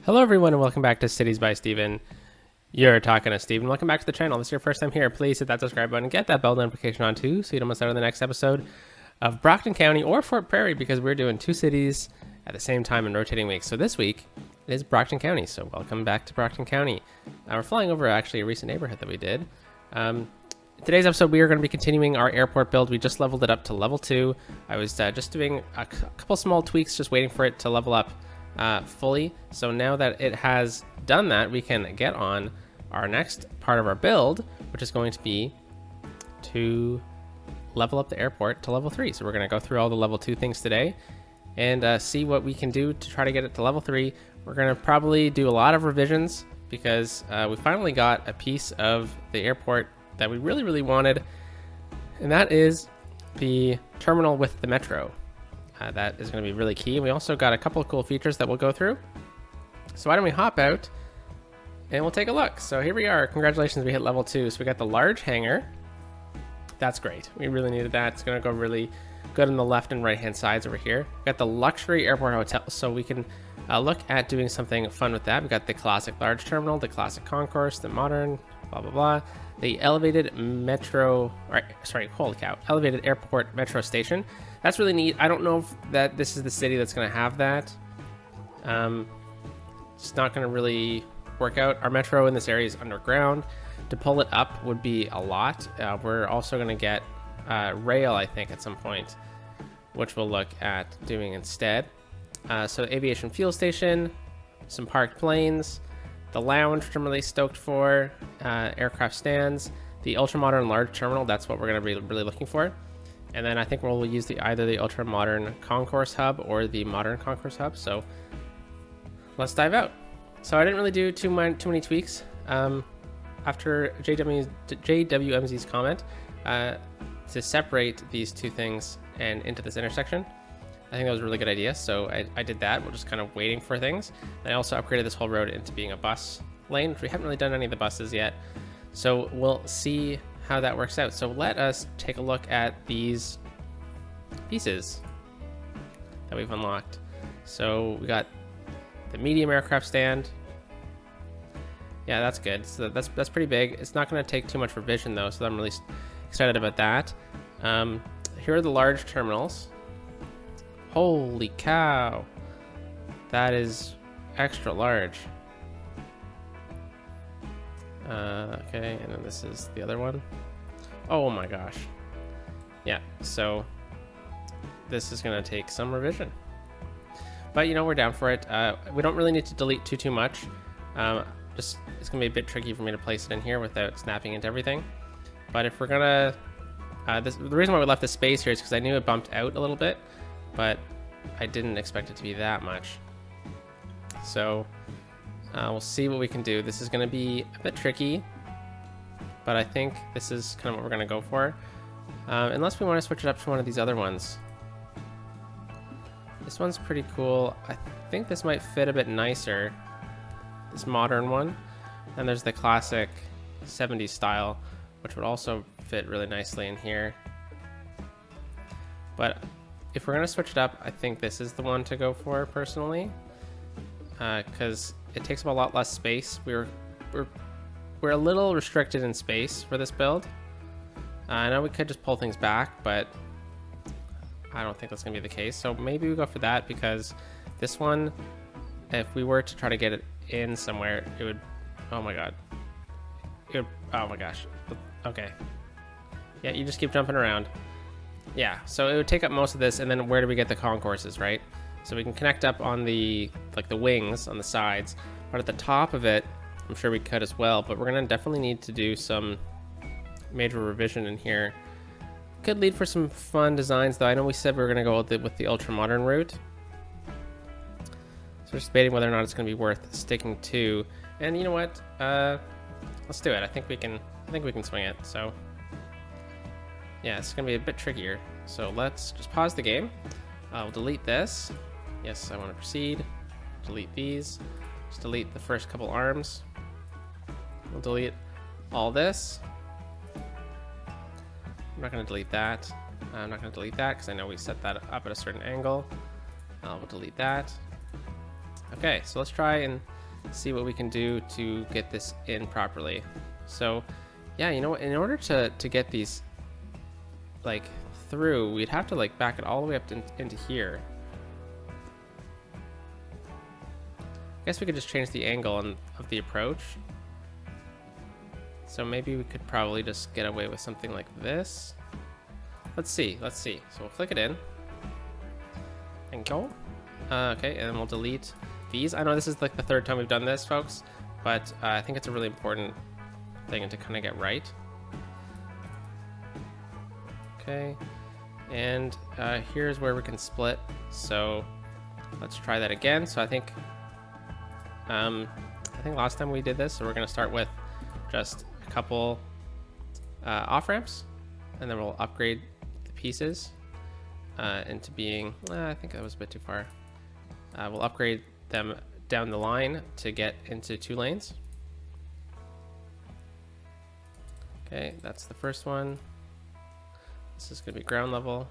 Hello everyone and welcome back to Cities by Steven. You're talking to Steven. Welcome back to the channel. If this is your first time here, please hit that subscribe button and get that bell notification on too so you don't miss out on the next episode of Brockton County or Fort Prairie, because we're doing two cities at the same time in rotating weeks. So this week is Brockton County, so welcome back to Brockton County. We're flying over actually a recent neighborhood that we did. Today's episode, we are going to be continuing our airport build. We just leveled it up to level 2. I was just doing a couple small tweaks, just waiting for it to level up fully. So now that it has done that, we can get on our next part of our build, which is going to be to level up the airport to level 3. So we're going to go through all the level 2 things today and see what we can do to try to get it to level 3. We're going to probably do a lot of revisions because we finally got a piece of the airport that we really wanted, and that is the terminal with the metro. That is going to be really key. We also got a couple of cool features that we'll go through. So why don't we hop out and we'll take a look. So here we are. Congratulations, we hit level 2. So we got the large hangar. That's great. We really needed that. It's going to go really good on the left and right hand sides over here. We got the luxury airport hotel, so we can look at doing something fun with that. We got the classic large terminal, the classic concourse, the modern, blah blah blah, the elevated metro, holy cow, elevated airport metro station. That's really neat. I don't know if that this is the city that's going to have that. It's not going to really work out. Our metro in this area is underground. To pull it up would be a lot. We're also going to get rail, I think, at some point, which we'll look at doing instead. So aviation fuel station, some parked planes, the lounge, which I'm really stoked for, aircraft stands, the ultra modern large terminal. That's what we're going to be really looking for. And then I think we'll use either the ultra modern concourse hub or the modern concourse hub. So let's dive out. So I didn't really do too many tweaks. After JWMZ's comment to separate these two things and into this intersection, I think that was a really good idea. So I did that. We're just kind of waiting for things. And I also upgraded this whole road into being a bus lane, which we haven't really done any of the buses yet. So we'll see how that works out. So let us take a look at these pieces that we've unlocked. So we got the medium aircraft stand. Yeah, that's good. So that's pretty big. It's not going to take too much revision though, so I'm really excited about that. Here are the large terminals. Holy cow, that is extra large. Okay, and then this is the other one. Oh my gosh. Yeah, so this is going to take some revision. But, you know, we're down for it. We don't really need to delete too much. It's going to be a bit tricky for me to place it in here without snapping into everything. But if we're going to... the reason why we left the space here is because I knew it bumped out a little bit, but I didn't expect it to be that much. So... we'll see what we can do. This is going to be a bit tricky, but I think this is kind of what we're going to go for. Unless we want to switch it up to one of these other ones. This one's pretty cool. I think this might fit a bit nicer. This modern one. And there's the classic 70s style, which would also fit really nicely in here. But if we're going to switch it up, I think this is the one to go for personally. Because it takes up a lot less space. We're a little restricted in space for this build. I know we could just pull things back, but I don't think that's gonna be the case. So maybe we go for that, because this one, if we were to try to get it in somewhere, it would, oh my god. Oh my gosh. Okay. Yeah, you just keep jumping around. Yeah, so it would take up most of this, and then where do we get the concourses, right? So we can connect up on the wings on the sides, but at the top of it, I'm sure we could as well, but we're gonna definitely need to do some major revision in here. Could lead for some fun designs though. I know we said we were gonna go with the ultra modern route. So we're just debating whether or not it's gonna be worth sticking to. And you know what? Let's do it. I think we can swing it. So yeah, it's gonna be a bit trickier. So let's just pause the game. I'll delete this. Yes, I want to proceed. Delete these. Just delete the first couple arms. We'll delete all this. I'm not going to delete that. I'm not going to delete that because I know we set that up at a certain angle. We'll delete that. Okay, so let's try and see what we can do to get this in properly. So yeah, you know what, in order to get these like through, we'd have to like back it all the way up into here. I guess we could just change the angle of the approach. So maybe we could probably just get away with something like this. Let's see. So we'll click it in and go. Okay, and then we'll delete these. I know this is like the third time we've done this, folks, but I think it's a really important thing to kind of get right. Okay, and here's where we can split. So let's try that again. So I think last time we did this, so we're going to start with just a couple off ramps, and then we'll upgrade the pieces into being. I think that was a bit too far. We'll upgrade them down the line to get into 2 lanes. Okay, that's the first one. This is going to be ground level.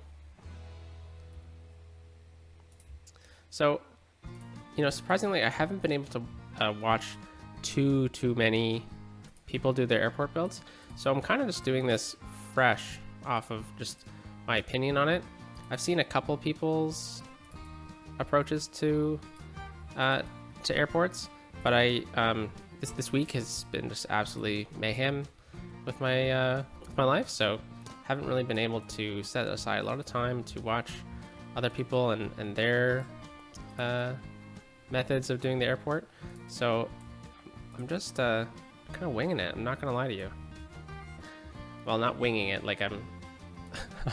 So, you know, surprisingly, I haven't been able to watch too many people do their airport builds. So I'm kind of just doing this fresh off of just my opinion on it. I've seen a couple people's approaches to airports, but this week has been just absolutely mayhem with my life. So haven't really been able to set aside a lot of time to watch other people and their methods of doing the airport. So I'm just kind of winging it. I'm not gonna lie to you. Well, not winging it, like I'm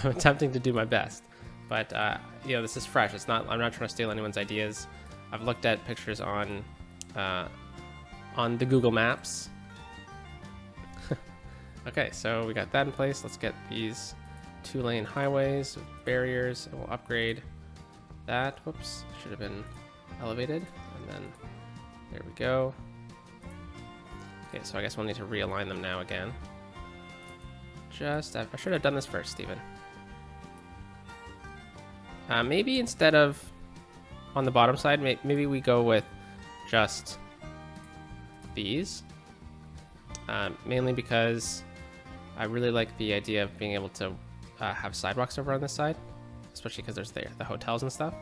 attempting to do my best, but you know, this is fresh. I'm not trying to steal anyone's ideas. I've looked at pictures on the Google Maps. Okay, so we got that in place. Let's get these 2-lane highways with barriers, and we'll upgrade that. Whoops, should have been elevated, and then there we go. Okay, so I guess we'll need to realign them now again. I should have done this first, Steven. Maybe instead of on the bottom side, maybe we go with just these. Mainly because I really like the idea of being able to have sidewalks over on this side, especially because there's the hotels and stuff.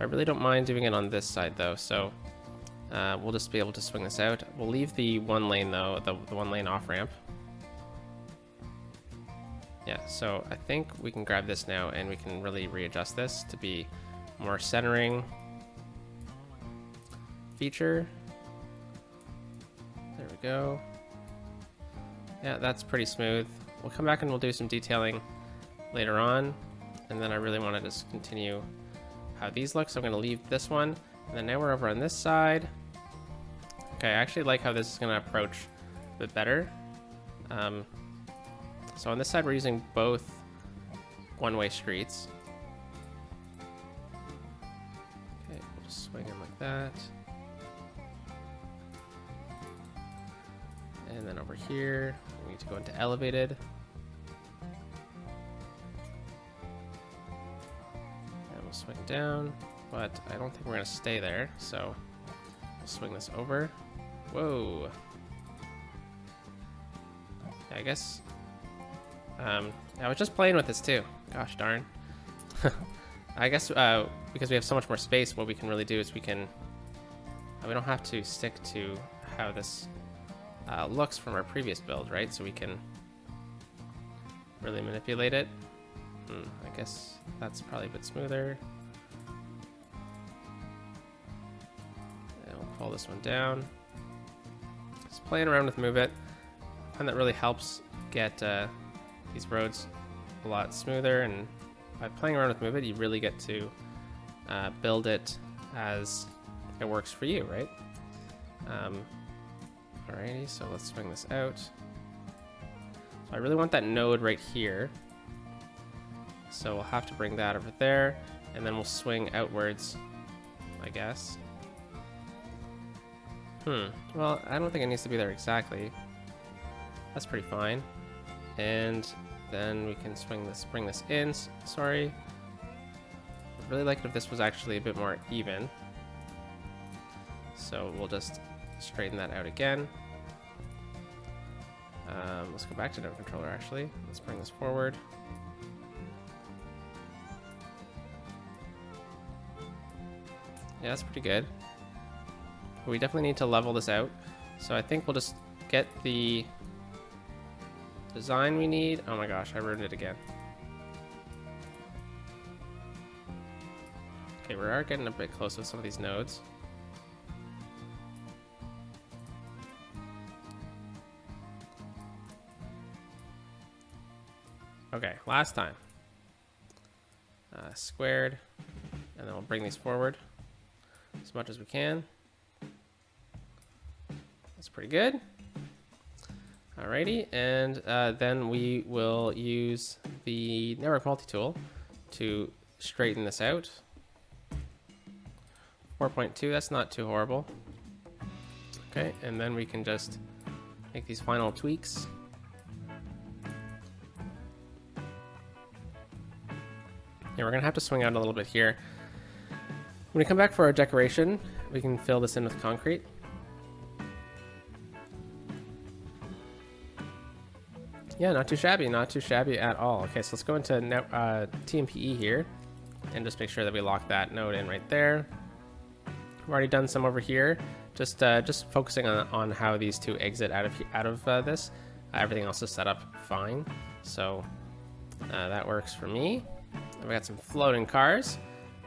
I really don't mind doing it on this side though, so we'll just be able to swing this out. We'll leave the 1 lane though, the 1 lane off ramp. Yeah, so I think we can grab this now and we can really readjust this to be more centering feature. There we go. Yeah, that's pretty smooth. We'll come back and we'll do some detailing later on. And then I really want to just continue how these look. So I'm going to leave this one. And then now we're over on this side. Okay, I actually like how this is going to approach a bit better. So on this side, we're using both one-way streets. Okay, we'll just swing in like that. And then over here, we need to go into elevated. And we'll swing down, but I don't think we're gonna stay there, so we'll swing this over. Whoa. Yeah, I guess, I was just playing with this too. Gosh darn. I guess because we have so much more space, what we can really do is we don't have to stick to how this looks from our previous build, right? So we can really manipulate it. I guess that's probably a bit smoother. And we'll pull this one down. Just playing around with Move It. I find that really helps get these roads a lot smoother, and by playing around with Move It, you really get to build it as it works for you, right? Alrighty, so let's swing this out. So I really want that node right here. So we'll have to bring that over there, and then we'll swing outwards, I guess. Well, I don't think it needs to be there exactly. That's pretty fine. And then we can bring this in, sorry. I'd really like it if this was actually a bit more even. So we'll just straighten that out again. Let's go back to node controller actually. Let's bring this forward. Yeah, that's pretty good. But we definitely need to level this out. So I think we'll just get the design we need. Oh my gosh, I ruined it again. Okay, we are getting a bit close with some of these nodes. Okay, last time. Squared, and then we'll bring these forward as much as we can. That's pretty good. Alrighty, and then we will use the network multi-tool to straighten this out. 4.2, that's not too horrible. Okay, and then we can just make these final tweaks. Yeah, we're gonna have to swing out a little bit here. When we come back for our decoration, we can fill this in with concrete. Yeah, not too shabby at all. Okay, so let's go into TMPE here and just make sure that we lock that node in right there. We've already done some over here, just focusing on how these two exit out of this. Everything else is set up fine, so that works for me. We got some floating cars.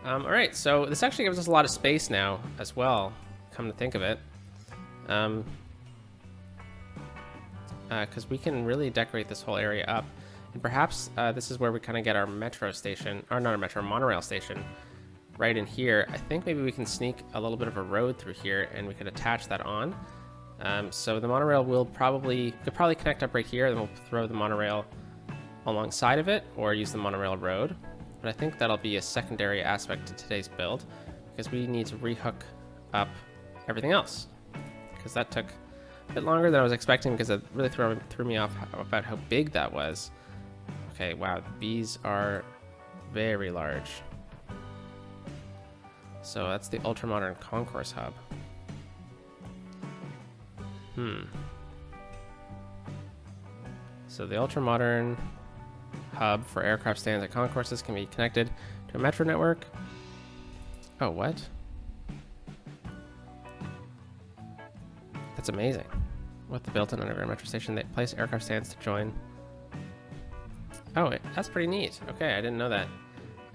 All right, so this actually gives us a lot of space now as well, come to think of it. Because we can really decorate this whole area up. And perhaps this is where we kind of get our metro station, or not a metro, monorail station, right in here. I think maybe we can sneak a little bit of a road through here and we could attach that on. So the monorail could probably connect up right here, then we'll throw the monorail alongside of it or use the monorail road. But I think that'll be a secondary aspect to today's build because we need to rehook up everything else, because that took a bit longer than I was expecting because it really threw me off about how big that was. Okay, wow, these are very large. So that's the ultra-modern Concourse hub. So the ultra-modern hub for aircraft stands at concourses can be connected to a metro network. Oh, what? That's amazing. With the built-in underground metro station, they place aircraft stands to join. Oh, wait, that's pretty neat. Okay, I didn't know that.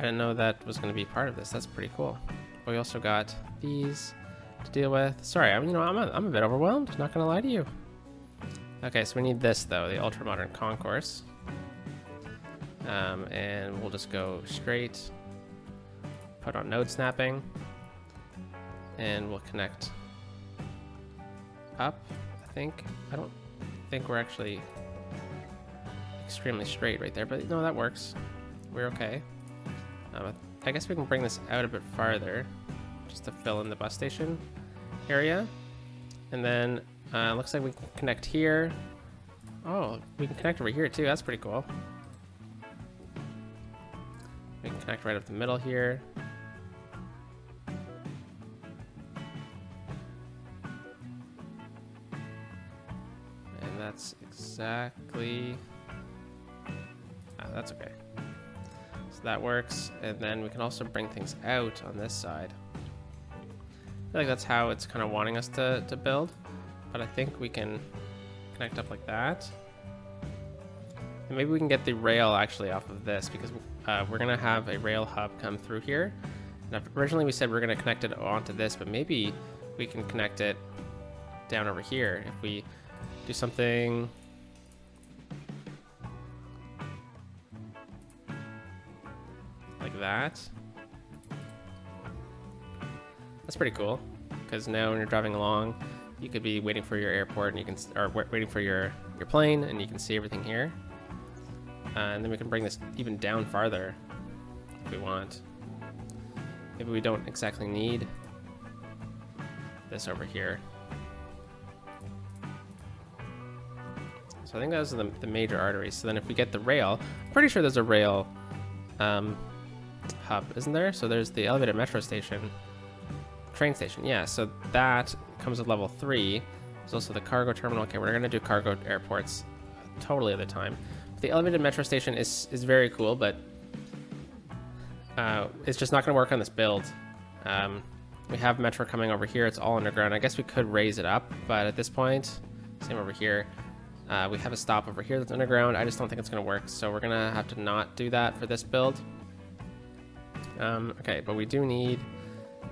I didn't know that was going to be part of this. That's pretty cool. But we also got these to deal with. Sorry, I'm a bit overwhelmed. Not going to lie to you. Okay, so we need this though, the ultra-modern Concourse. And we'll just go straight, put on node snapping, and we'll connect up, I think. I don't think we're actually extremely straight right there, but no, that works. We're okay. I guess we can bring this out a bit farther just to fill in the bus station area. And then looks like we can connect here. Oh, we can connect over here too. That's pretty cool. We can connect right up the middle here. And that's exactly... that's okay. So that works. And then we can also bring things out on this side. I feel like that's how it's kind of wanting us to build. But I think we can connect up like that. And maybe we can get the rail actually off of this, because we're going to have a rail hub come through here. Now, originally we said we are going to connect it onto this, but maybe we can connect it down over here if we do something like that. That's pretty cool, because now when you're driving along, you could be waiting for your airport and you can, or waiting for your plane, and you can see everything here. And then we can bring this even down farther if we want. Maybe we don't exactly need this over here. So I think those are the major arteries. So then if we get the rail, I'm pretty sure there's a rail hub, isn't there? So there's the elevated metro station train station. Yeah, so that comes with level 3. There's also the cargo terminal. Okay, we're going to do cargo airports totally at the time. The elevated metro station is very cool, but it's just not going to work on this build. We have metro coming over here. It's all underground. I guess we could raise it up, but at this point, same over here. We have a stop over here that's underground. I just don't think it's going to work, so we're going to have to not do that for this build. Okay, but we do need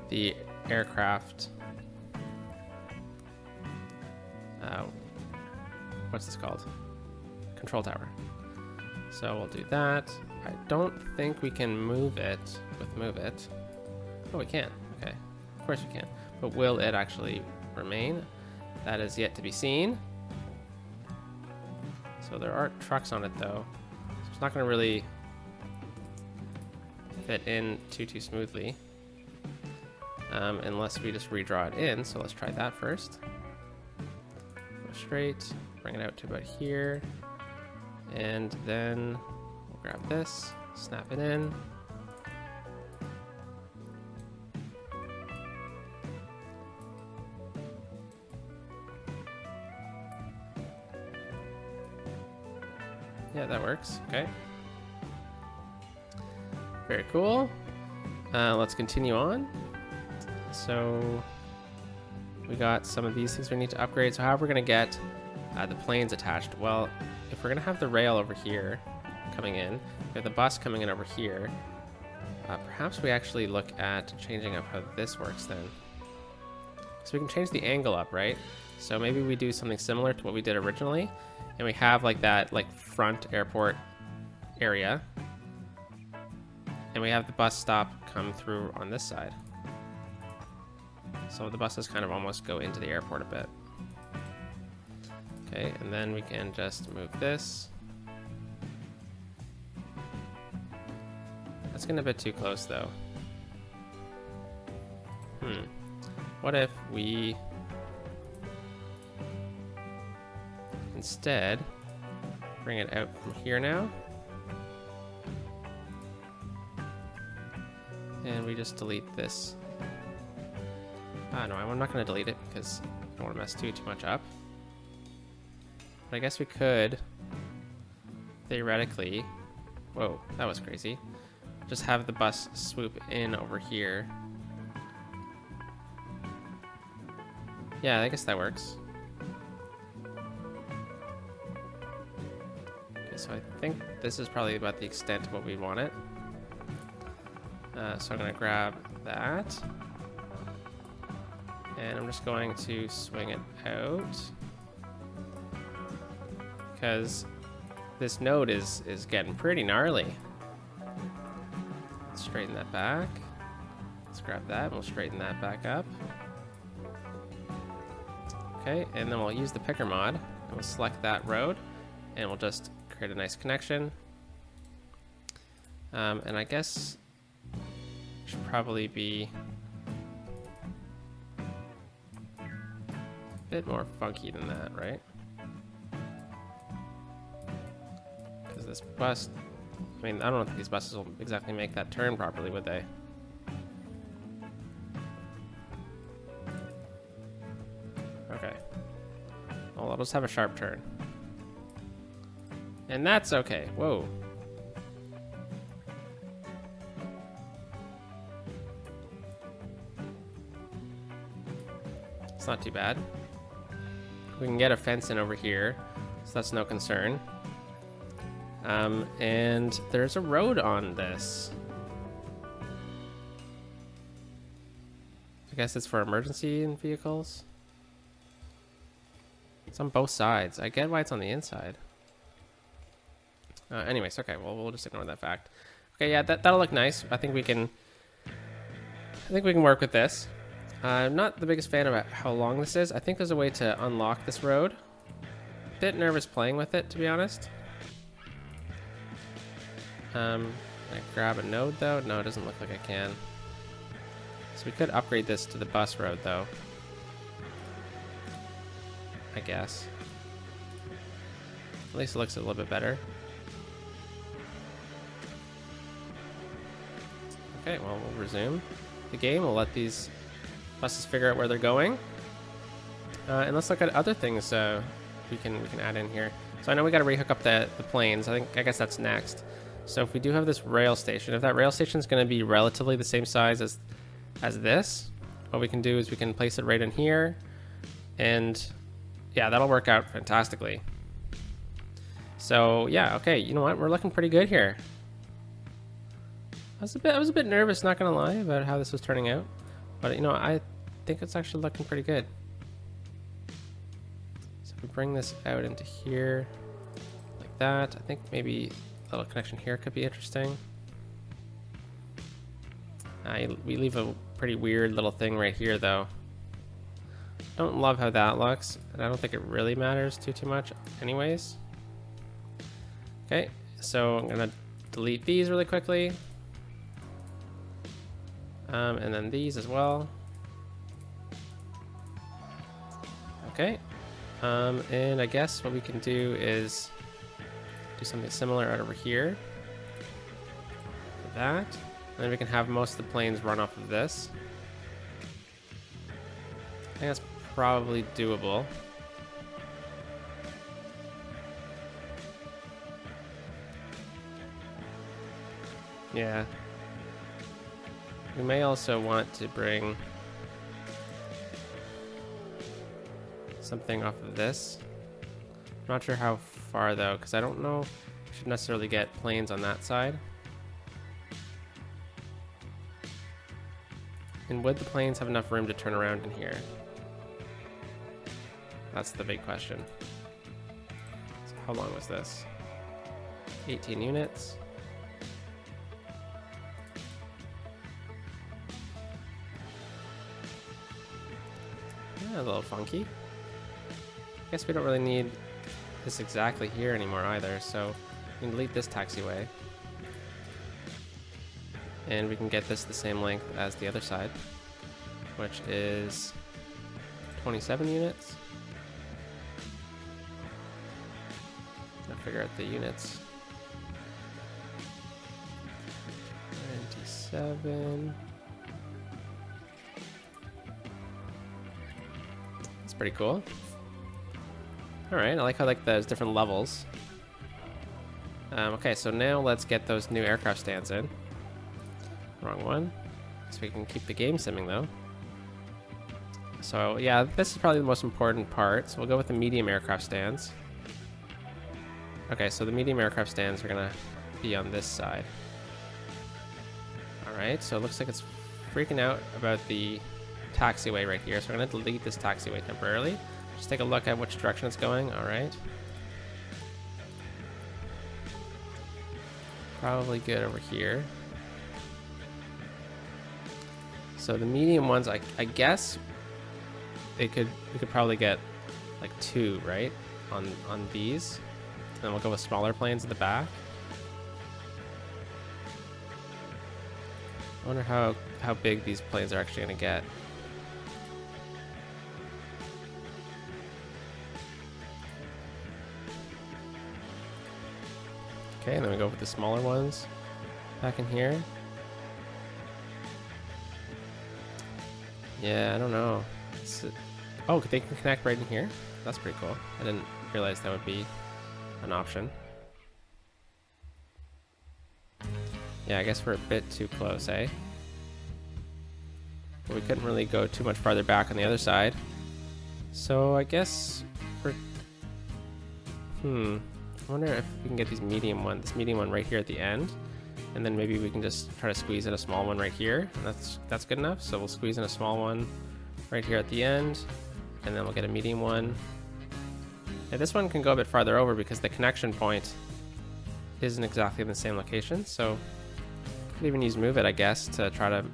the aircraft. What's this called? Control tower. So we'll do that. I don't think we can move it with move it. Oh, we can. Okay, of course we can. But will it actually remain? That is yet to be seen. So there are trucks on it though. So it's not going to really fit in too smoothly. Unless we just redraw it in. So let's try that first. Go straight, bring it out to about here. And then we'll grab this, snap it in. Yeah, that works. Okay. Very cool. Let's continue on. So we got some of these things we need to upgrade. So how are we going to get the planes attached? Well, if we're going to have the rail over here coming in, we have the bus coming in over here, perhaps we actually look at changing up how this works then. So we can change the angle up, right? So maybe we do something similar to what we did originally, and we have like that front airport area, and we have the bus stop come through on this side. So the buses kind of almost go into the airport a bit. Okay, and then we can just move this. That's getting a bit too close though. What if we instead bring it out from here now? And we just delete this. No, I'm not going to delete it because I don't want to mess too much up. But I guess we could theoretically, whoa, that was crazy, just have the bus swoop in over here. Yeah, I guess that works. Okay, so I think this is probably about the extent of what we want it. So I'm going to grab that. And I'm just going to swing it out. Because this node is getting pretty gnarly. Let's straighten that back. Let's grab that and we'll straighten that back up. Okay, and then we'll use the picker mod and we'll select that road and we'll just create a nice connection. And I guess it should probably be a bit more funky than that, right? Because this bus, I mean, I don't think these buses will exactly make that turn properly, would they? Okay. Well, I'll just have a sharp turn. And that's okay. Whoa. It's not too bad. We can get a fence in over here, so that's no concern. And there's a road on this. I guess it's for emergency vehicles. It's on both sides. I get why it's on the inside. Anyways, okay, well, we'll just ignore that fact. Okay, yeah, that'll look nice. I think we can work with this. I'm not the biggest fan of how long this is. I think there's a way to unlock this road. A bit nervous playing with it, to be honest. Can I grab a node, though? No, it doesn't look like I can. So we could upgrade this to the bus road, though. I guess. At least it looks a little bit better. Okay, well, we'll resume the game. We'll let these buses figure out where they're going. And let's look at other things we can add in here. So I know we got to rehook up the planes. I guess that's next. So if we do have this rail station, if that rail station is going to be relatively the same size as this, what we can do is we can place it right in here, and yeah, that'll work out fantastically. So yeah, okay, you know what? We're looking pretty good here. I was a bit nervous, not gonna lie, about how this was turning out, but you know, I think it's actually looking pretty good. So if we bring this out into here like that, I think maybe a little connection here could be interesting. We leave a pretty weird little thing right here though. Don't love how that looks, and I don't think it really matters too much anyways. Okay, so I'm gonna delete these really quickly. And then these as well. Okay, and I guess what we can do is do something similar right over here. For that. And then we can have most of the planes run off of this. I think that's probably doable. Yeah. We may also want to bring something off of this. I'm not sure how far though, because I don't know if we should necessarily get planes on that side. And would the planes have enough room to turn around in here? That's the big question. So how long was this? 18 units. Yeah, a little funky. I guess we don't really need this exactly here anymore either, so we can delete this taxiway. And we can get this the same length as the other side, which is 27 units. I'll figure out the units. 97. That's pretty cool. All right, I like how there's different levels. Okay, so now let's get those new aircraft stands in. Wrong one. So we can keep the game simming though. So yeah, this is probably the most important part. So we'll go with the medium aircraft stands. Okay, so the medium aircraft stands are gonna be on this side. All right, so it looks like it's freaking out about the taxiway right here. So we're gonna delete this taxiway temporarily. Just take a look at which direction it's going. All right. Probably good over here. So the medium ones, I guess we could probably get like 2, right? On these. And then we'll go with smaller planes at the back. I wonder how big these planes are actually gonna get. Okay, and then we go with the smaller ones back in here. Yeah, I don't know. Oh, they can connect right in here? That's pretty cool. I didn't realize that would be an option. Yeah, I guess we're a bit too close, eh? But we couldn't really go too much farther back on the other side. So I guess we're... I wonder if we can get this medium one right here at the end. And then maybe we can just try to squeeze in a small one right here. And that's good enough. So we'll squeeze in a small one right here at the end. And then we'll get a medium one. Yeah, this one can go a bit farther over because the connection point isn't exactly in the same location. So we could even use Move It, I guess, to try to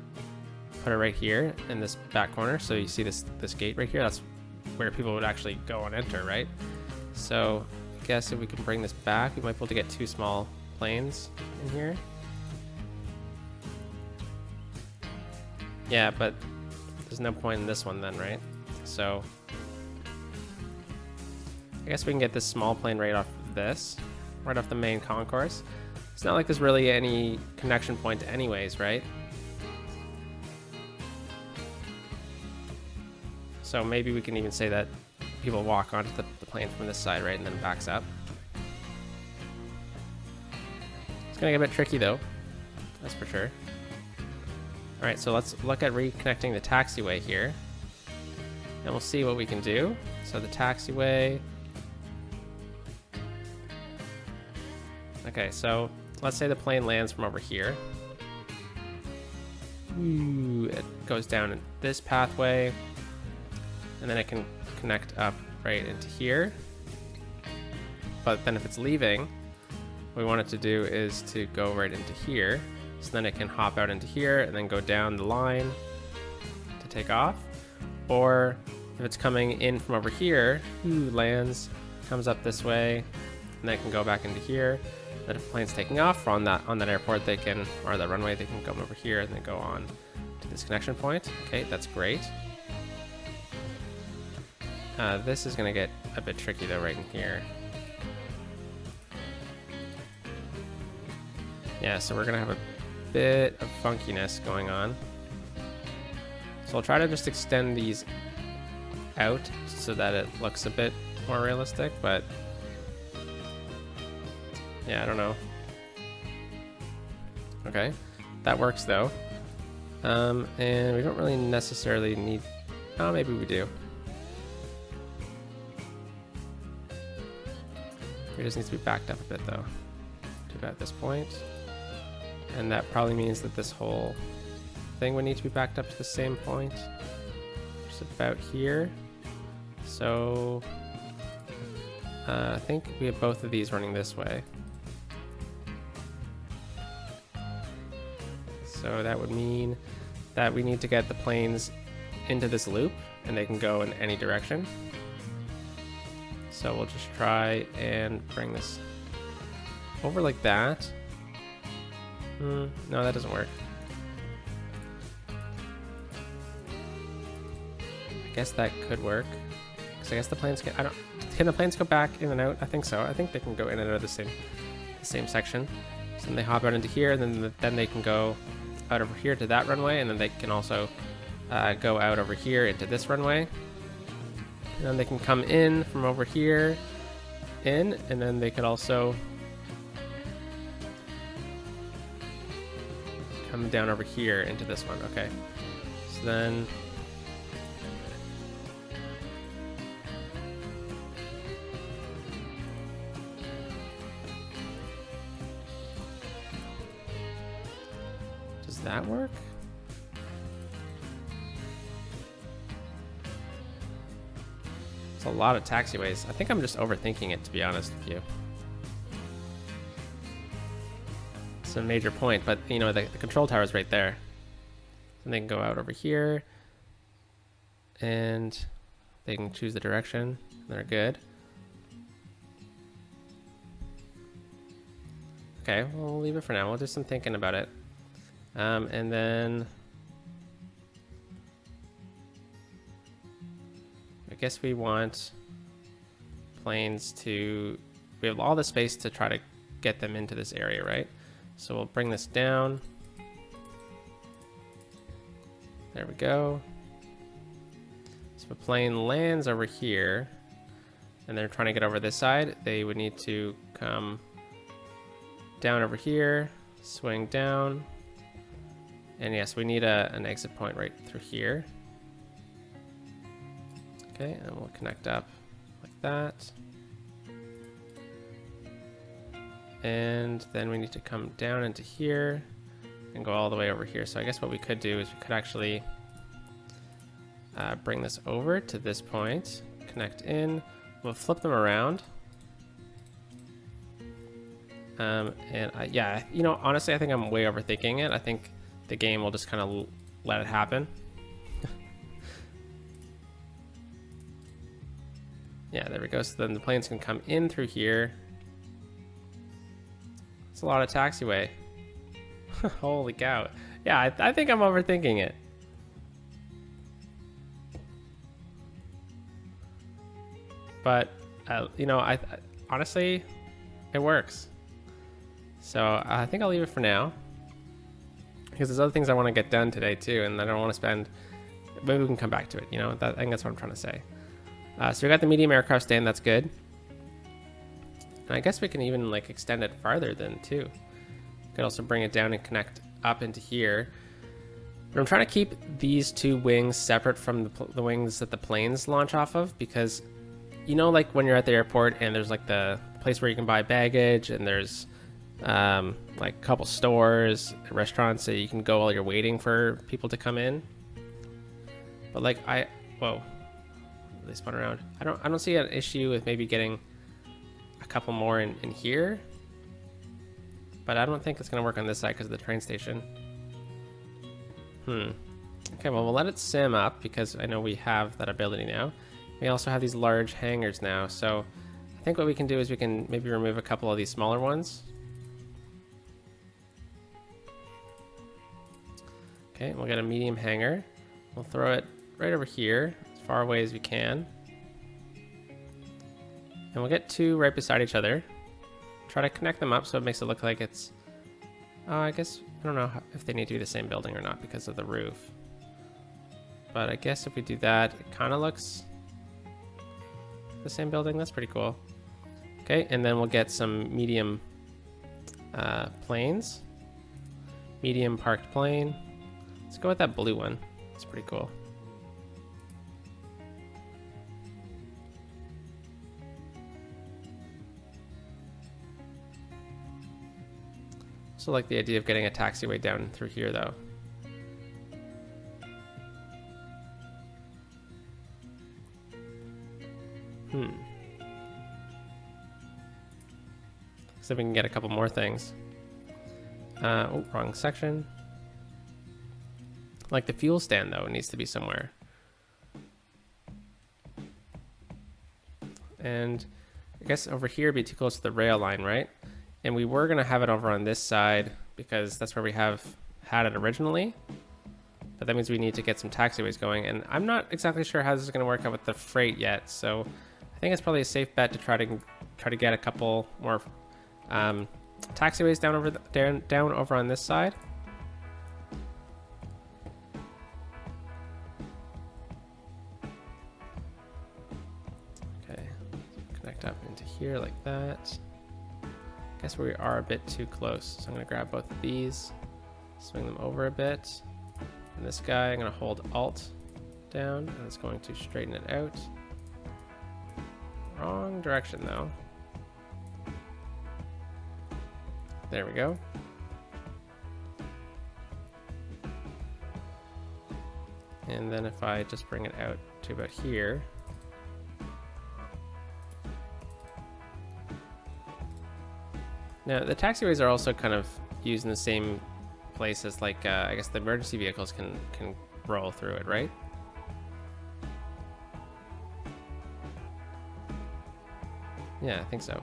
put it right here in this back corner. So you see this gate right here. That's where people would actually go and enter, right? So I guess if we can bring this back, we might be able to get 2 small planes in here. Yeah, but there's no point in this one then, right? So I guess we can get this small plane right off of this, right off the main concourse. It's not like there's really any connection point anyways, right? So maybe we can even say that people walk onto the plane from this side, right, and then backs up. It's gonna get a bit tricky though, that's for sure. All right, so let's look at reconnecting the taxiway here, and we'll see what we can do. So the taxiway. Okay, so let's say the plane lands from over here. Ooh, it goes down in this pathway, and then it can connect up right into here. But then if it's leaving, what we want it to do is to go right into here. So then it can hop out into here and then go down the line to take off. Or if it's coming in from over here, lands, comes up this way, and then it can go back into here. Then if the plane's taking off on that airport, they can, or that runway, they can come over here and then go on to this connection point. Okay, that's great. This is gonna get a bit tricky though right in here. Yeah, so we're gonna have a bit of funkiness going on. So I'll try to just extend these out so that it looks a bit more realistic, but yeah, I don't know. Okay, that works though. And we don't really necessarily need, oh, maybe we do. It just needs to be backed up a bit though, to about this point. And that probably means that this whole thing would need to be backed up to the same point. Just about here. So I think we have both of these running this way. So that would mean that we need to get the planes into this loop and they can go in any direction. So we'll just try and bring this over like that. No, that doesn't work. I guess that could work. Because I guess the planes can, can the planes go back in and out? I think so. I think they can go in and out of the same section. So then they hop out into here, and then they can go out over here to that runway, and then they can also go out over here into this runway. And then they can come in from over here and then they could also come down over here into this one. Okay, so then does that work? It's a lot of taxiways. I think I'm just overthinking it, to be honest with you. It's a major point, but you know, the control tower is right there. And they can go out over here and they can choose the direction. They're good. Okay, we'll leave it for now. We'll do some thinking about it. And then I guess we want planes to, we have all the space to try to get them into this area, right? So we'll bring this down. There we go. So if a plane lands over here and they're trying to get over this side, they would need to come down over here, swing down. And yes, we need an exit point right through here. Okay, and we'll connect up like that. And then we need to come down into here and go all the way over here. So I guess what we could do is we could actually bring this over to this point, connect in, we'll flip them around. Yeah, you know, honestly, I think I'm way overthinking it. I think the game will just kind of let it happen. Yeah, there we go. So then the planes can come in through here. It's a lot of taxiway. Holy cow. Yeah, I think I'm overthinking it. But, you know, I honestly, it works. So I think I'll leave it for now. Because there's other things I want to get done today too, and I don't want to spend maybe we can come back to it. You know, I think that's what I'm trying to say. So we got the medium aircraft stand. That's good. And I guess we can even like extend it farther then too. Could also bring it down and connect up into here. But I'm trying to keep these two wings separate from the wings that the planes launch off of, because you know, like when you're at the airport and there's like the place where you can buy baggage, and there's like a couple stores, restaurants that you can go while you're waiting for people to come in. But like whoa, they spun around. I don't see an issue with maybe getting a couple more in here, but I don't think it's gonna work on this side because of the train station. Okay, well, we'll let it sim up because I know we have that ability now. We also have these large hangars now, so I think what we can do is we can maybe remove a couple of these smaller ones. Okay, we'll get a medium hangar. We'll throw it right over here, as far away as we can. And we'll get two right beside each other. Try to connect them up so it makes it look like it's... I guess, I don't know if they need to be the same building or not because of the roof. But I guess if we do that, it kind of looks the same building. That's pretty cool. Okay, and then we'll get some medium planes. Medium parked plane. Let's go with that blue one. It's pretty cool. Also like the idea of getting a taxiway down through here though. So we can get a couple more things. Oh, wrong section. Like the fuel stand though, it needs to be somewhere. And I guess over here would be too close to the rail line, right? And we were gonna have it over on this side because that's where we had it originally. But that means we need to get some taxiways going, and I'm not exactly sure how this is gonna work out with the freight yet. So I think it's probably a safe bet to try to get a couple more taxiways down over on this side. Okay, connect up into here like that. Guess we are a bit too close, so I'm gonna grab both of these, swing them over a bit, and this guy I'm gonna hold Alt down, and it's going to straighten it out. Wrong direction though. There we go. And then if I just bring it out to about here. Now, the taxiways are also kind of used in the same place as like, I guess the emergency vehicles can roll through it, right? Yeah, I think so.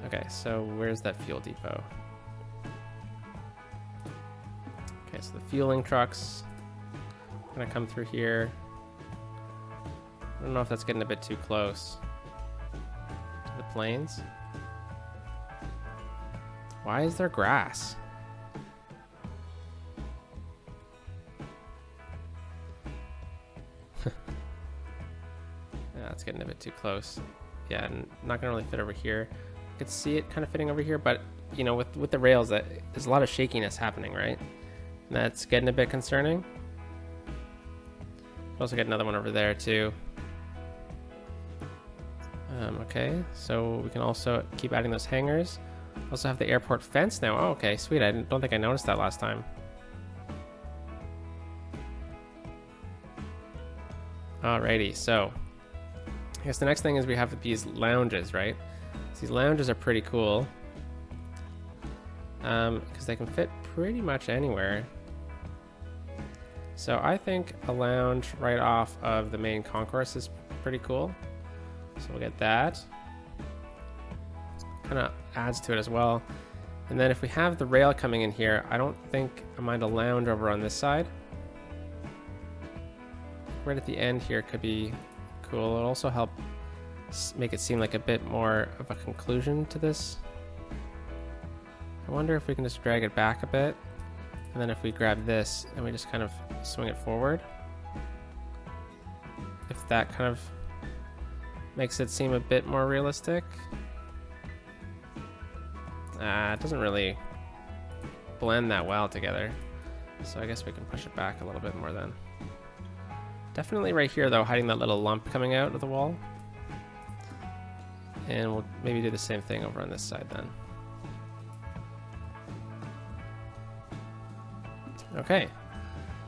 Okay, so where's that fuel depot? Okay, so the fueling trucks are gonna come through here. I don't know if that's getting a bit too close to the planes. Why is there grass? Yeah, it's getting a bit too close. Yeah, not gonna really fit over here. I could see it kind of fitting over here, but you know, with the rails, there's a lot of shakiness happening, right? And that's getting a bit concerning. Also get another one over there too. Okay, so we can also keep adding those hangars. Also have the airport fence now. Oh, okay, sweet. I don't think I noticed that last time. Alrighty, so I guess the next thing is we have these lounges, right? So these lounges are pretty cool because they can fit pretty much anywhere. So I think a lounge right off of the main concourse is pretty cool. So we'll get that. Kind of adds to it as well. And then if we have the rail coming in here, I don't think I mind a lounge over on this side. Right at the end here could be cool. It'll also help make it seem like a bit more of a conclusion to this. I wonder if we can just drag it back a bit. And then if we grab this and we just kind of swing it forward. if that kind of makes it seem a bit more realistic. It doesn't really blend that well together. So I guess we can push it back a little bit more then. Definitely right here though, hiding that little lump coming out of the wall. And we'll maybe do the same thing over on this side then. Okay.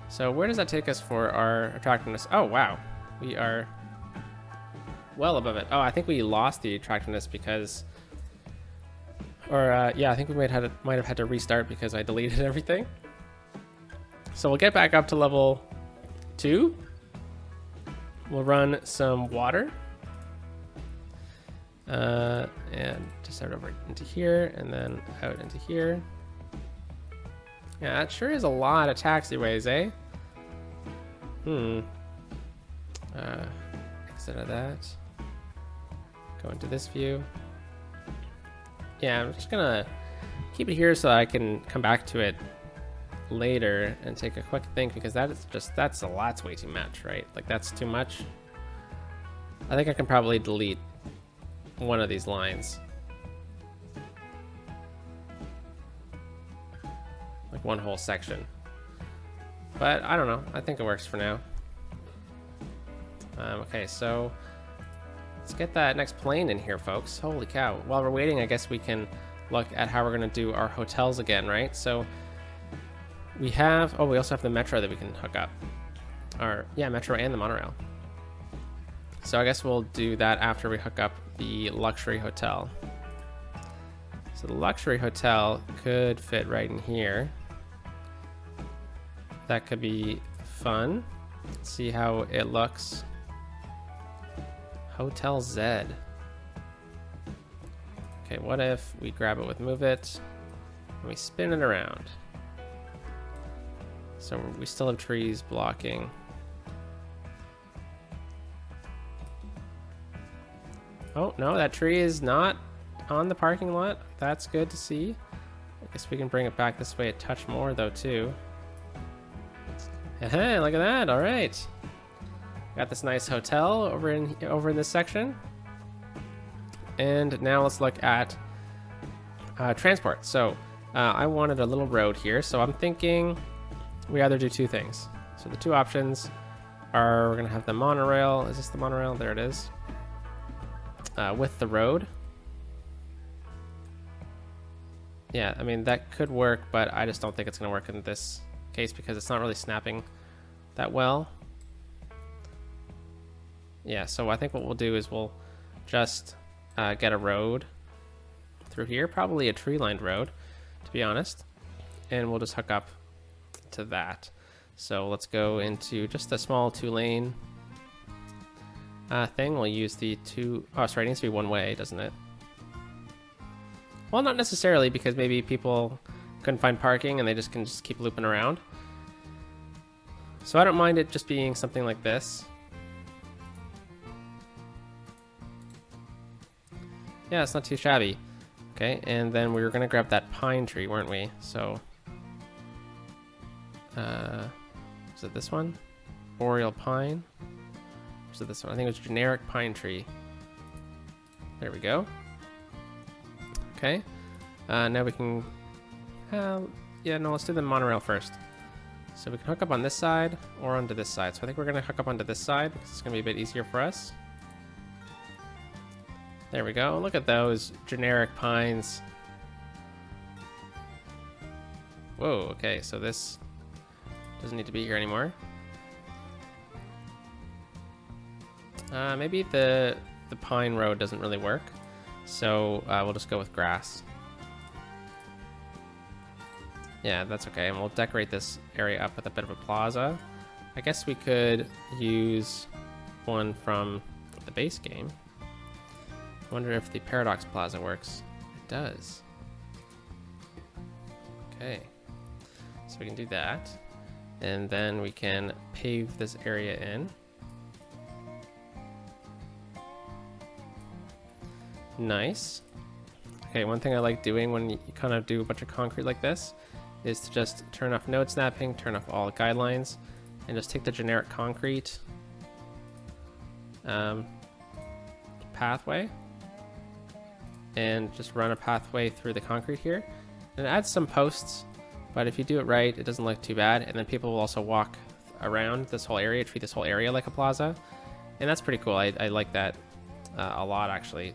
So where does that take us for our attractiveness? Oh, wow. We are well above it. Oh, I think we lost the attractiveness because... Or, yeah, I think we might have had to restart because I deleted everything. So we'll get back up to level 2. We'll run some water. And just head over into here and then out into here. Yeah, that sure is a lot of taxiways, eh? Exit out of that. Go into this view. Yeah, I'm just gonna keep it here so I can come back to it later and take a quick think, because that's a lot's way too much, right? Like, that's too much. I think I can probably delete one of these lines. Like one whole section. But I don't know. I think it works for now. Okay, so let's get that next plane in here, folks. Holy cow. While we're waiting, I guess we can look at how we're going to do our hotels again, right? So we have... Oh, we also have the metro that we can hook up. Yeah, metro and the monorail. So I guess we'll do that after we hook up the luxury hotel. So the luxury hotel could fit right in here. That could be fun. Let's see how it looks. Hotel Z. Okay, what if we grab it with move it and we spin it around? So we still have trees blocking. Oh, no, that tree is not on the parking lot. That's good to see. I guess we can bring it back this way a touch more though too. Hey, look at that. All right. Got this nice hotel over in this section. And now let's look at transport. So I wanted a little road here. So I'm thinking we either do two things. So the two options are, we're going to have the monorail. Is this the monorail? There it is. With the road. Yeah, I mean, that could work, but I just don't think it's going to work in this case because it's not really snapping that well. Yeah, so I think what we'll do is we'll just get a road through here, probably a tree-lined road, to be honest, and we'll just hook up to that. So let's go into just a small 2-lane thing. We'll use the oh, sorry, it needs to be one way, doesn't it? Well, not necessarily, because maybe people couldn't find parking and they can just keep looping around. So I don't mind it just being something like this. Yeah, it's not too shabby. Okay, and then we were gonna grab that pine tree, weren't we? So, is it this one? Boreal pine? Or is it this one? I think it was generic pine tree. There we go. Okay, now we can, yeah, no, let's do the monorail first. So we can hook up on this side or onto this side. So I think we're gonna hook up onto this side because it's gonna be a bit easier for us. There we go. Look at those generic pines. Whoa, okay, so this doesn't need to be here anymore. Maybe the pine road doesn't really work. So we'll just go with grass. Yeah, that's okay. And we'll decorate this area up with a bit of a plaza. I guess we could use one from the base game. I wonder if the Paradox Plaza works. It does. Okay. So we can do that. And then we can pave this area in. Nice. Okay, one thing I like doing when you kind of do a bunch of concrete like this is to just turn off node snapping, turn off all guidelines, and just take the generic concrete pathway and just run a pathway through the concrete here, and add some posts. But if you do it right, it doesn't look too bad. And then people will also walk around this whole area, treat this whole area like a plaza, and that's pretty cool. I like that a lot, actually.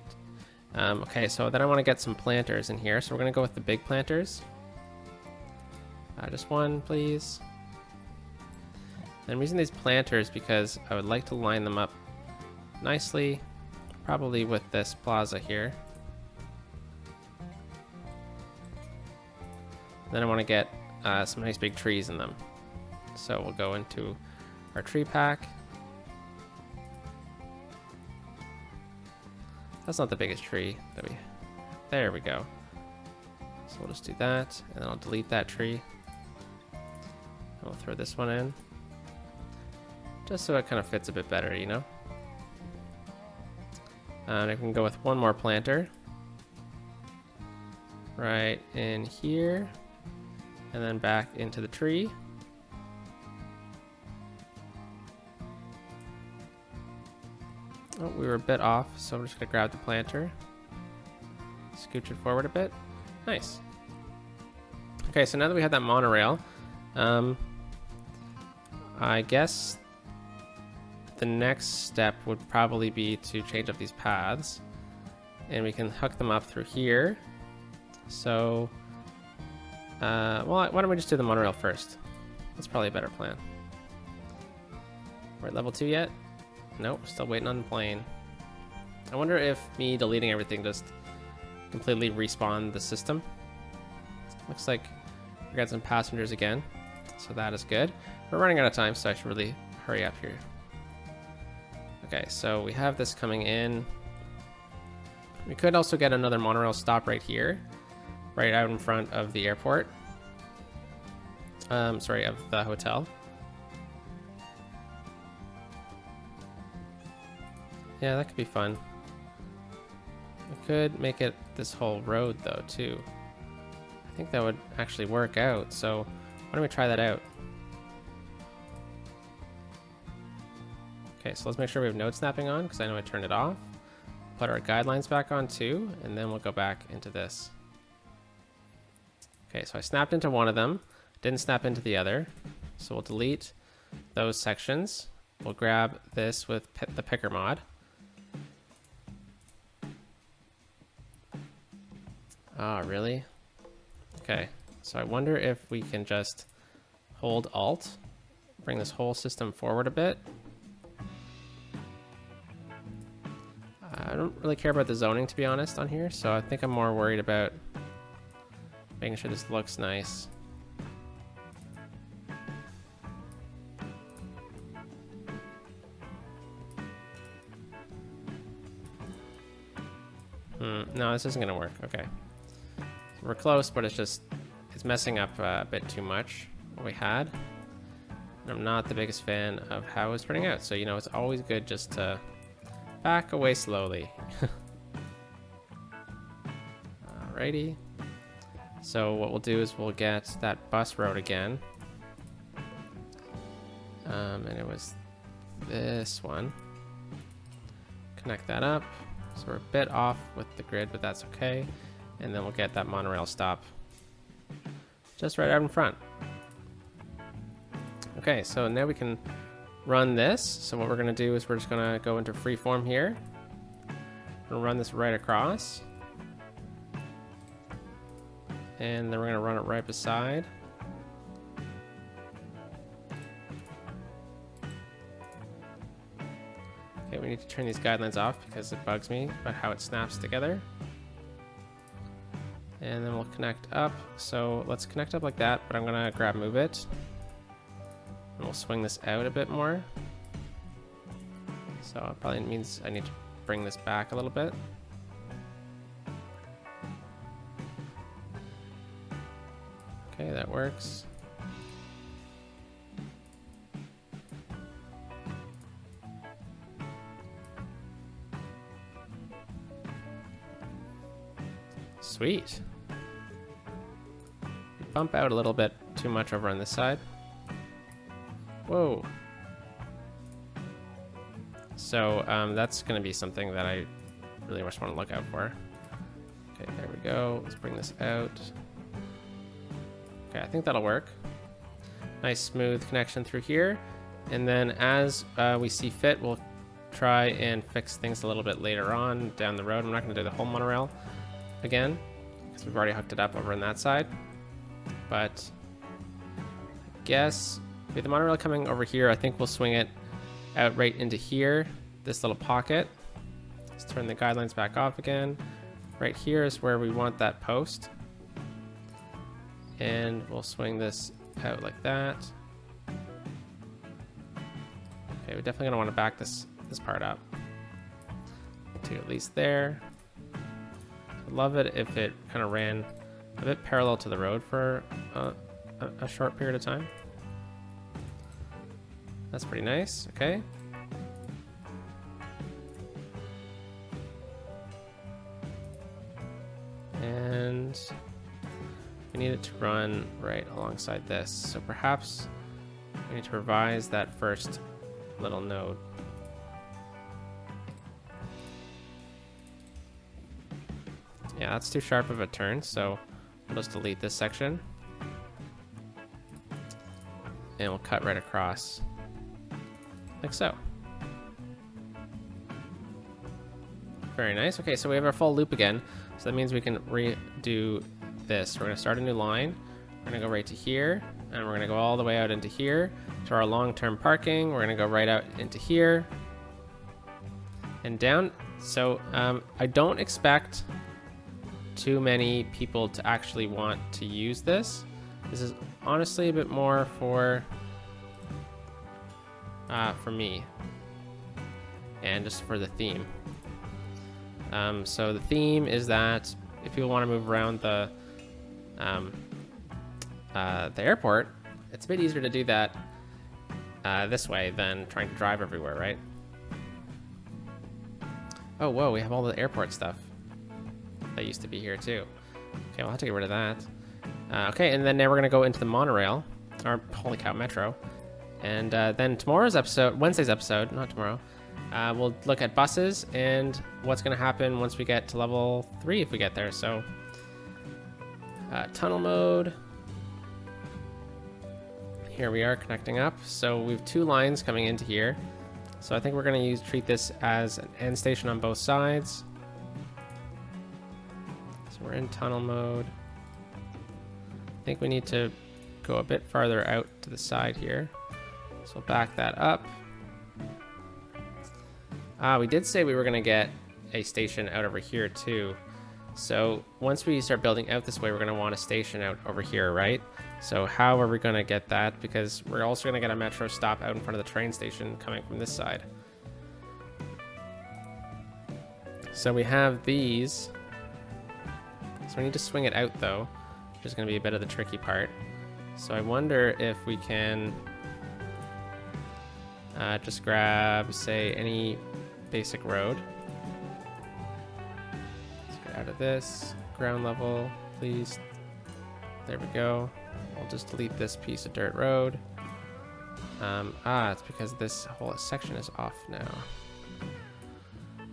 Okay, so then I want to get some planters in here, so we're gonna go with the big planters. Just one, please. And I'm using these planters because I would like to line them up nicely, probably with this plaza here. Then I want to get some nice big trees in them. So we'll go into our tree pack. That's not the biggest tree that we... There we go. So we'll just do that, and then I'll delete that tree. And we'll throw this one in. Just so it kind of fits a bit better, you know? And I can go with one more planter. Right in here. And then back into the tree. Oh, we were a bit off, so I'm just gonna grab the planter. Scooch it forward a bit. Nice. Okay, so now that we have that monorail, I guess the next step would probably be to change up these paths, and we can hook them up through here. So, well, why don't we just do the monorail first? That's probably a better plan. We're at level 2 yet? Nope, still waiting on the plane. I wonder if me deleting everything just completely respawned the system. Looks like we got some passengers again, so that is good. We're running out of time, so I should really hurry up here. Okay, so we have this coming in. We could also get another monorail stop right here, right out in front of the airport. Sorry, of the hotel. Yeah, that could be fun. We could make it this whole road though, too. I think that would actually work out, so why don't we try that out? Okay, so let's make sure we have node snapping on, because I know I turned it off. Put our guidelines back on too, and then we'll go back into this. Okay, so I snapped into one of them, didn't snap into the other. So we'll delete those sections. We'll grab this with the picker mod. Ah, really? Okay, so I wonder if we can just hold Alt, bring this whole system forward a bit. I don't really care about the zoning, to be honest, on here, so I think I'm more worried about making sure this looks nice. No, this isn't gonna work. Okay. So we're close, but it's messing up a bit too much what we had. And I'm not the biggest fan of how it's turning out, so you know, it's always good just to back away slowly. Alrighty. So what we'll do is we'll get that bus road again. And it was this one. Connect that up. So we're a bit off with the grid, but that's okay. And then we'll get that monorail stop just right out in front. Okay, so now we can run this. So what we're gonna do is we're just gonna go into freeform here. We're gonna run this right across. And then we're gonna run it right beside. Okay, we need to turn these guidelines off because it bugs me about how it snaps together. And then we'll connect up. So let's connect up like that, but I'm gonna grab move it. And we'll swing this out a bit more. So it probably means I need to bring this back a little bit. Okay, that works. Sweet. Bump out a little bit too much over on this side. Whoa. So that's going to be something that I really much want to look out for. Okay, there we go. Let's bring this out. Okay, I think that'll work. Nice smooth connection through here. And then as we see fit, we'll try and fix things a little bit later on down the road. I'm not going to do the whole monorail again because we've already hooked it up over on that side. But I guess with the monorail coming over here, I think we'll swing it out right into here, this little pocket. Let's turn the guidelines back off again. Right here is where we want that post. And we'll swing this out like that. Okay, we're definitely gonna want to back this part up to at least there. I'd love it if it kind of ran a bit parallel to the road for a short period of time. That's pretty nice. Okay. And we need it to run right alongside this. So perhaps we need to revise that first little node. Yeah, that's too sharp of a turn, so we'll just delete this section. And we'll cut right across, like so. Very nice. Okay, so we have our full loop again. So that means we can redo this. We're gonna start a new line. We're gonna go right to here, and we're gonna go all the way out into here to our long-term parking. We're gonna go right out into here and down. So I don't expect too many people to actually want to use this. This is honestly a bit more for me and just for the theme. So the theme is that if people want to move around the airport, it's a bit easier to do that this way than trying to drive everywhere, right? Oh, whoa, we have all the airport stuff that used to be here too. Okay, we'll have to get rid of that. Okay, and then now we're gonna go into the monorail, or holy cow, metro. And then tomorrow's episode, Wednesday's episode, not tomorrow, we'll look at buses and what's gonna happen once we get to level 3 if we get there. So tunnel mode. Here we are connecting up. So we have 2 lines coming into here. So I think we're gonna treat this as an end station on both sides. So we're in tunnel mode. I think we need to go a bit farther out to the side here. So we'll back that up. We did say we were gonna get a station out over here too. So once we start building out this way, we're gonna want a station out over here, right? So how are we gonna get that? Because we're also gonna get a metro stop out in front of the train station coming from this side. So we have these. So we need to swing it out though, which is gonna be a bit of the tricky part. So I wonder if we can just grab, say, any basic road. Let's get out of this. Ground level, please. There we go. We'll just delete this piece of dirt road. It's because this whole section is off now.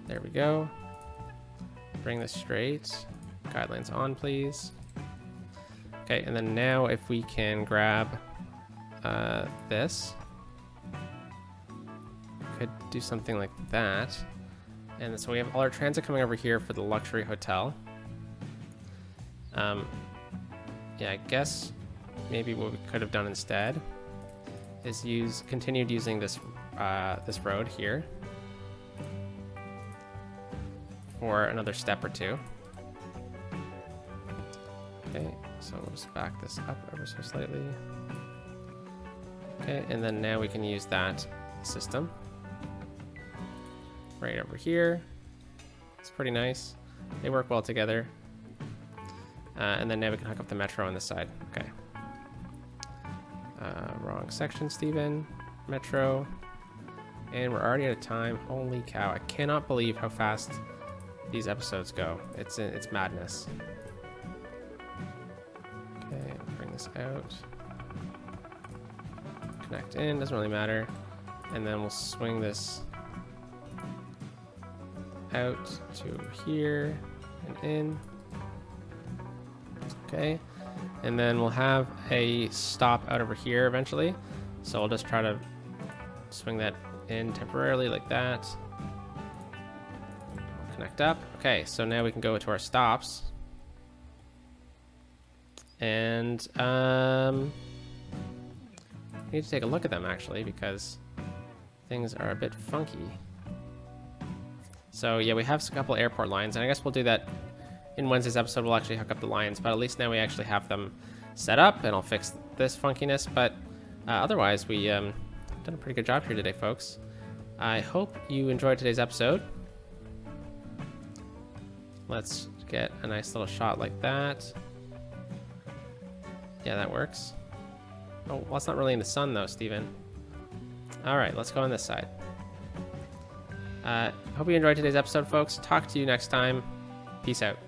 There we go. Bring this straight. Guidelines on, please. Okay, and then now if we can grab this, could do something like that. And so we have all our transit coming over here for the luxury hotel. Yeah, I guess maybe what we could have done instead is continued using this this road here for another step or two. Okay, so we'll just back this up ever so slightly. Okay, and then now we can use that system right over here. It's pretty nice. They work well together. And then now we can hook up the metro on this side. Okay. Wrong section, Steven. Metro. And we're already out of time. Holy cow. I cannot believe how fast these episodes go. It's madness. Okay, bring this out. Connect in, doesn't really matter. And then we'll swing this out to here and in. Okay. And then we'll have a stop out over here eventually. So we'll just try to swing that in temporarily like that. Connect up. Okay, so now we can go to our stops. And I need to take a look at them actually because things are a bit funky. So yeah, we have a couple airport lines, and I guess we'll do that in Wednesday's episode. We'll actually hook up the lines, but at least now we actually have them set up, and I'll fix this funkiness. But otherwise, we done a pretty good job here today, folks. I hope you enjoyed today's episode. Let's get a nice little shot like that. Yeah, that works. Oh, well, it's not really in the sun though, Steven. All right, let's go on this side. Hope you enjoyed today's episode, folks. Talk to you next time. Peace out.